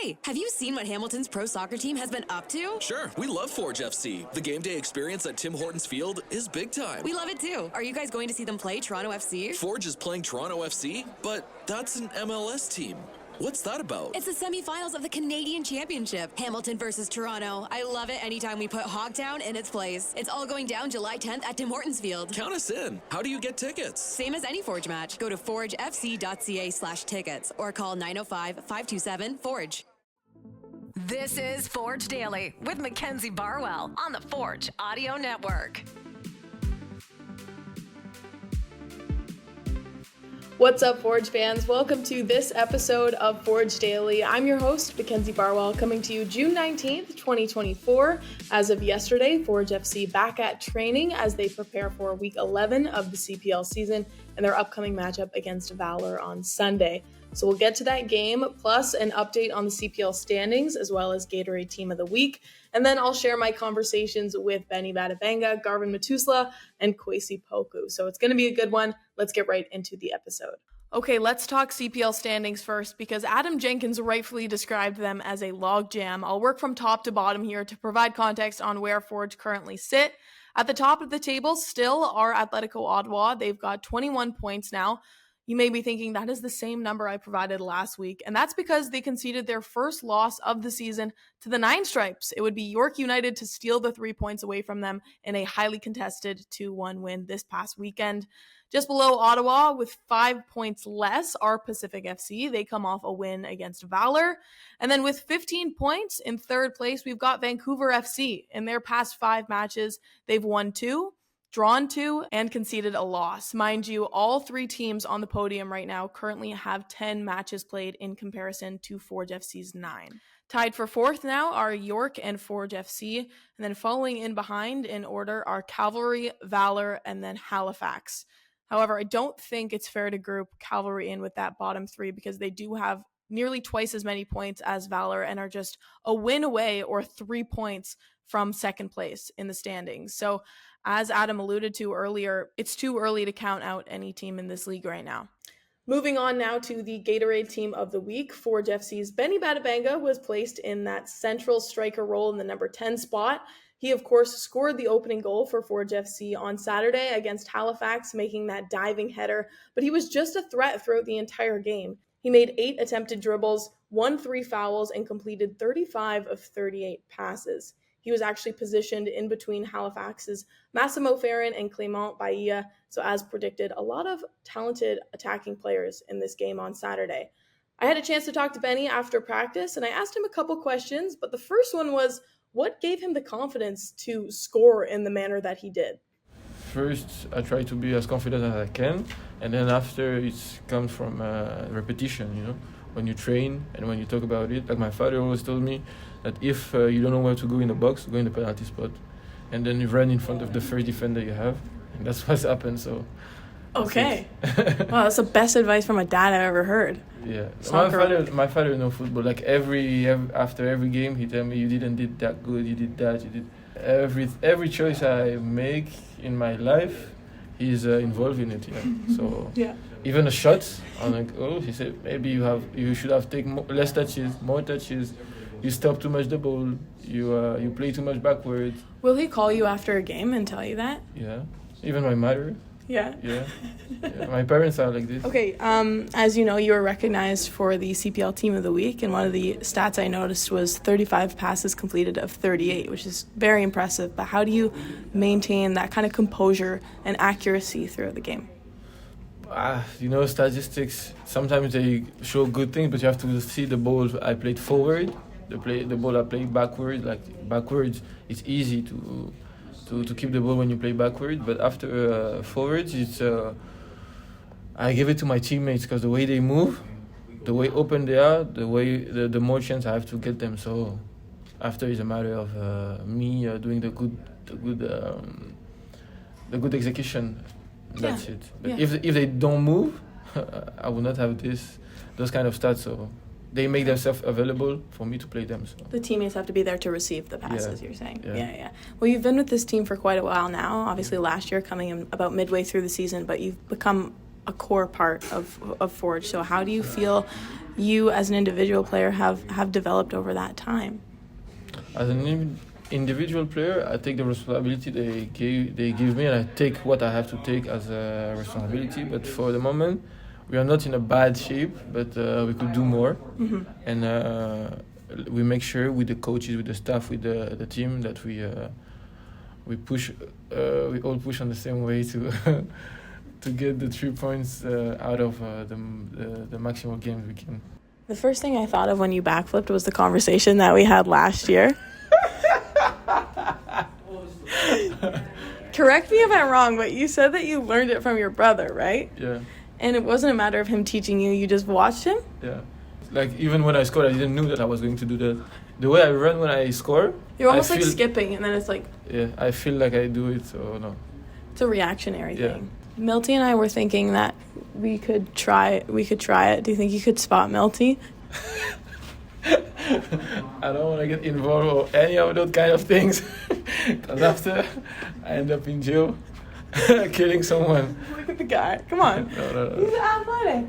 Hey, have you seen what Hamilton's pro soccer team has been up to? Sure, we love Forge FC. The game day experience at Tim Hortons Field is big time. We love it too. Are you guys going to see them play Toronto FC? Forge is playing Toronto FC, but that's an MLS team. What's that about? It's the semifinals of the Canadian Championship. Hamilton versus Toronto. I love it anytime we put Hogtown in its place. It's all going down July 10th at Tim Hortons Field. Count us in. How do you get tickets? Same as any Forge match. Go to forgefc.ca/tickets or call 905-527-FORGE. This is Forge Daily with Mackenzie Barwell on the Forge Audio Network. What's up, Forge fans? Welcome to this episode of Forge Daily. I'm your host, Mackenzie Barwell, coming to you June 19th, 2024. As of yesterday, Forge FC back at training as they prepare for Week 11 of the CPL season and their upcoming matchup against Valour on Sunday. So we'll get to that game, plus an update on the CPL standings, as well as Gatorade Team of the Week. And then I'll share my conversations with Benni Badibanga, Garven Metusala, and Kwasi Poku. So it's going to be a good one. Let's get right into the episode. Okay, let's talk CPL standings first, because Adam Jenkins rightfully described them as a logjam. I'll work from top to bottom here to provide context on where Forge currently sit. At the top of the table still are Atletico Ottawa. They've got 21 points now. You may be thinking that is the same number I provided last week, and that's because they conceded their first loss of the season to the Nine Stripes. It would be York United to steal the 3 points away from them in a highly contested 2-1 win this past weekend. Just below Ottawa, with 5 points less, are Pacific FC. They come off a win against Valour. And then with 15 points in third place, we've got Vancouver FC. In their past 5 matches, they've won 2, drawn 2, and conceded a loss. Mind you, all 3 teams on the podium right now currently have 10 matches played in comparison to Forge FC's 9. Tied for 4th now are York and Forge FC, and then following in behind in order are Cavalry, Valour, and then Halifax. However, I don't think it's fair to group Cavalry in with that bottom 3 because they do have nearly twice as many points as Valour and are just a win away or 3 points from second place in the standings. So as Adam alluded to earlier, it's too early to count out any team in this league right now. Moving on now to the Gatorade Team of the Week. Forge FC's Benni Badibanga was placed in that central striker role in the number 10 spot. He, of course, scored the opening goal for Forge FC on Saturday against Halifax, making that diving header, but he was just a threat throughout the entire game. He made 8 attempted dribbles, won 3 fouls, and completed 35 of 38 passes. He was actually positioned in between Halifax's Massimo Ferrin and Clément Bahia, so as predicted, a lot of talented attacking players in this game on Saturday. I had a chance to talk to Benni after practice, and I asked him a couple questions, but the first one was, what gave him the confidence to score in the manner that he did? First, I try to be as confident as I can, and then after it comes from repetition, you know. When you train and when you talk about it, like my father always told me that if you don't know where to go in the box, go in the penalty spot. And then you run in front of the first defender you have, and that's what's happened, so... Okay. Wow, that's the best advice from a dad I've ever heard. Yeah. My father knows football. Like after every game, he tell me, you didn't did that good, you did that, you did... Every choice I make in my life, he's involved in it, yeah. So yeah. Even a shot, I'm like, oh, he said, maybe you should have taken less touches, more touches. You stop too much the ball. You play too much backwards. Will he call you after a game and tell you that? Yeah. Even my mother. Yeah. Yeah. My parents are like this. Okay. As you know, you were recognized for the CPL Team of the Week, and one of the stats I noticed was 35 passes completed of 38, which is very impressive. But how do you maintain that kind of composure and accuracy throughout the game? Statistics, sometimes they show good things, but you have to see the ball I played forward, the ball I played backward. Like backwards, it's easy to keep the ball when you play backward, but after forwards, it's I give it to my teammates because the way they move, the way open they are, the way the more chance I have to get them. So after it's a matter of me doing the good execution. That's it. But if they don't move, I will not have those kind of stats. So they make themselves available for me to play them. So. The teammates have to be there to receive the passes, you're saying. Yeah. Well, you've been with this team for quite a while now. Obviously, last year coming in about midway through the season, but you've become a core part of Forge. So how do you feel you as an individual player have developed over that time? As an individual player, I take the responsibility they give me, and I take what I have to take as a responsibility. But for the moment, we are not in a bad shape, but we could do more. Mm-hmm. And we make sure with the coaches, with the staff, with the team that we push, we all push on the same way to to get the 3 points out of the maximum games we can. The first thing I thought of when you backflipped was the conversation that we had last year. Correct me if I'm wrong, but you said that you learned it from your brother, right? Yeah. And it wasn't a matter of him teaching you just watched him? Yeah. Like, even when I scored, I didn't know that I was going to do that. The way I run when I score... You're almost like skipping, and then it's like... Yeah, I feel like I do it, so no. It's a reactionary thing. Milty and I were thinking that we could try it. Do you think you could spot Milty? I don't want to get involved or any of those kind of things. Because after, I end up in jail killing someone. Look at the guy. Come on. No. He's athletic.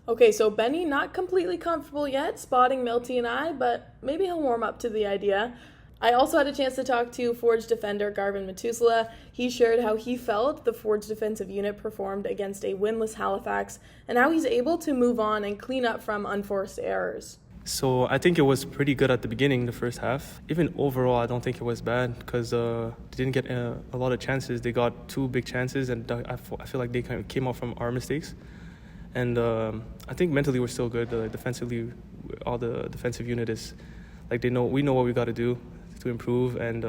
Okay, so Benny not completely comfortable yet spotting Milty and I, but maybe he'll warm up to the idea. I also had a chance to talk to Forge defender Garven Metusala. He shared how he felt the Forge defensive unit performed against a winless Halifax and how he's able to move on and clean up from unforced errors. So I think it was pretty good at the beginning, the first half. Even overall, I don't think it was bad because they didn't get a lot of chances. They got 2 big chances, and I feel like they kind of came out from our mistakes. And I think mentally we're still good. Defensively, all the defensive unit is like we know what we got to do to improve, and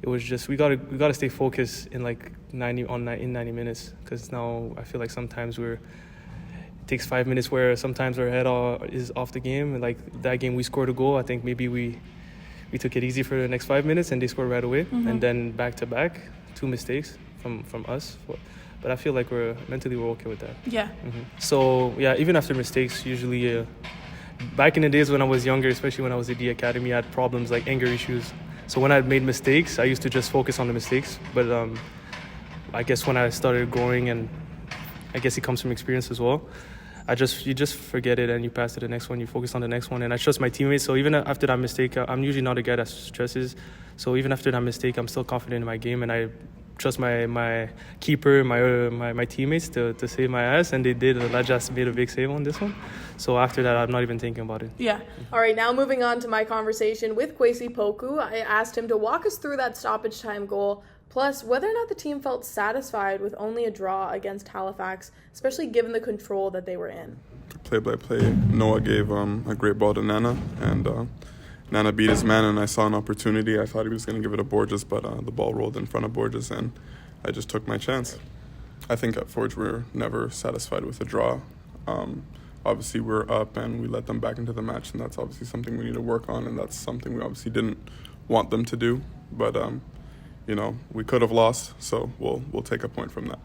it was just we got to stay focused in like 90 minutes, because now I feel like sometimes it takes 5 minutes where sometimes our head is off the game. And like that game we scored a goal, I think maybe we took it easy for the next 5 minutes and they scored right away. Mm-hmm. And then back to back 2 mistakes from us. But I feel like we're mentally okay with that. Yeah. Mm-hmm. So yeah, even after mistakes, usually back in the days when I was younger, especially when I was at the academy, I had problems like anger issues. So when I made mistakes, I used to just focus on the mistakes. But I guess when I started growing, and I guess it comes from experience as well, you just forget it and you pass to the next one. You focus on the next one, and I trust my teammates. So even after that mistake, I'm usually not a guy that stresses. So even after that mistake, I'm still confident in my game, and I trust my keeper, my teammates to save my ass, and they did. Lajas made a big save on this one. So after that, I'm not even thinking about it. Yeah. All right, now moving on to my conversation with Kwasi Poku. I asked him to walk us through that stoppage time goal, plus whether or not the team felt satisfied with only a draw against Halifax, especially given the control that they were in. Play-by-play, Noah gave a great ball to Nana, and Nana beat his man, and I saw an opportunity. I thought he was going to give it to Borges, but the ball rolled in front of Borges, and I just took my chance. I think at Forge we're never satisfied with a draw. Obviously we're up and we let them back into the match, and that's obviously something we need to work on, and that's something we obviously didn't want them to do. But we could have lost, so we'll take a point from that.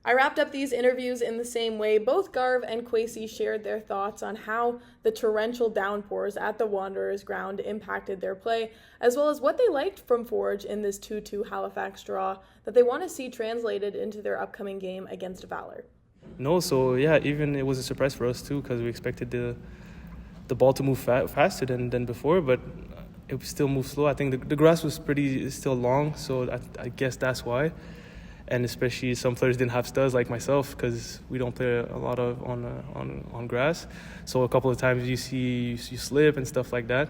I wrapped up these interviews in the same way. Both Garv and Kwasi shared their thoughts on how the torrential downpours at the Wanderers ground impacted their play, as well as what they liked from Forge in this 2-2 Halifax draw that they want to see translated into their upcoming game against Valour. No, so yeah, even it was a surprise for us too, because we expected the ball to move faster than before, but it still moved slow. I think the grass was still long, so I guess that's why. And especially some players didn't have studs like myself, because we don't play a lot on grass. So a couple of times you see you slip and stuff like that.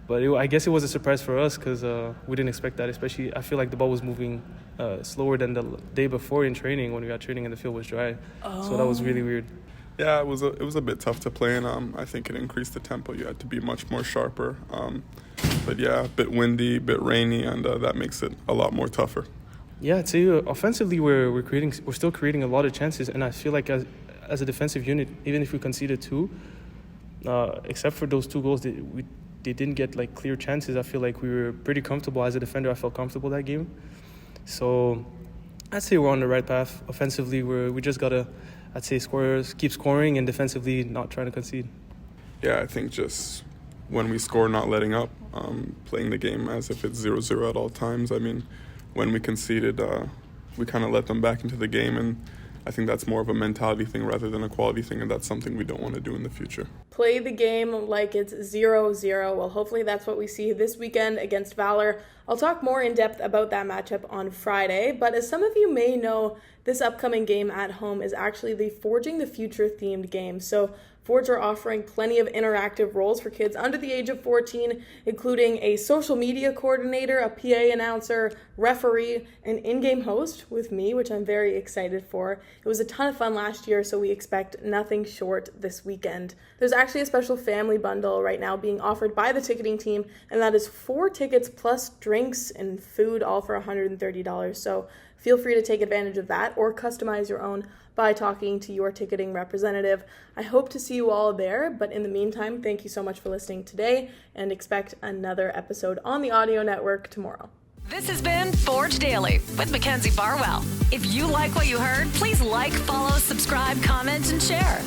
But I guess it was a surprise for us, because we didn't expect that. Especially I feel like the ball was moving slower than the day before in training, when we got training and the field was dry. Oh. So that was really weird. Yeah, it was a bit tough to play, and I think it increased the tempo. You had to be much more sharper. But yeah, a bit windy, a bit rainy, and that makes it a lot more tougher. Yeah, I'd say offensively we're still creating a lot of chances, and I feel like as a defensive unit, even if we conceded 2, except for those 2 goals, they didn't get like clear chances. I feel like we were pretty comfortable as a defender. I felt comfortable that game, so I'd say we're on the right path. Offensively, we just gotta, I'd say, keep scoring, and defensively not trying to concede. Yeah, I think just when we score, not letting up, playing the game as if it's 0-0 at all times. I mean, when we conceded, we kind of let them back into the game, and I think that's more of a mentality thing rather than a quality thing, and that's something we don't want to do in the future. Play the game like it's 0-0. Well, hopefully that's what we see this weekend against Valour. I'll talk more in depth about that matchup on Friday, but as some of you may know, this upcoming game at home is actually the Forging the Future themed game. So Forge are offering plenty of interactive roles for kids under the age of 14, including a social media coordinator, a PA announcer, referee, an in-game host with me, which I'm very excited for. It was a ton of fun last year, so we expect nothing short this weekend. There's actually a special family bundle right now being offered by the ticketing team, and that is 4 tickets plus drinks and food, all for $130. So feel free to take advantage of that or customize your own by talking to your ticketing representative. I hope to see you all there, but in the meantime, thank you so much for listening today, and expect another episode on the audio network tomorrow. This has been Forge Daily with Mackenzie Barwell. If you like what you heard, please like, follow, subscribe, comment, and share.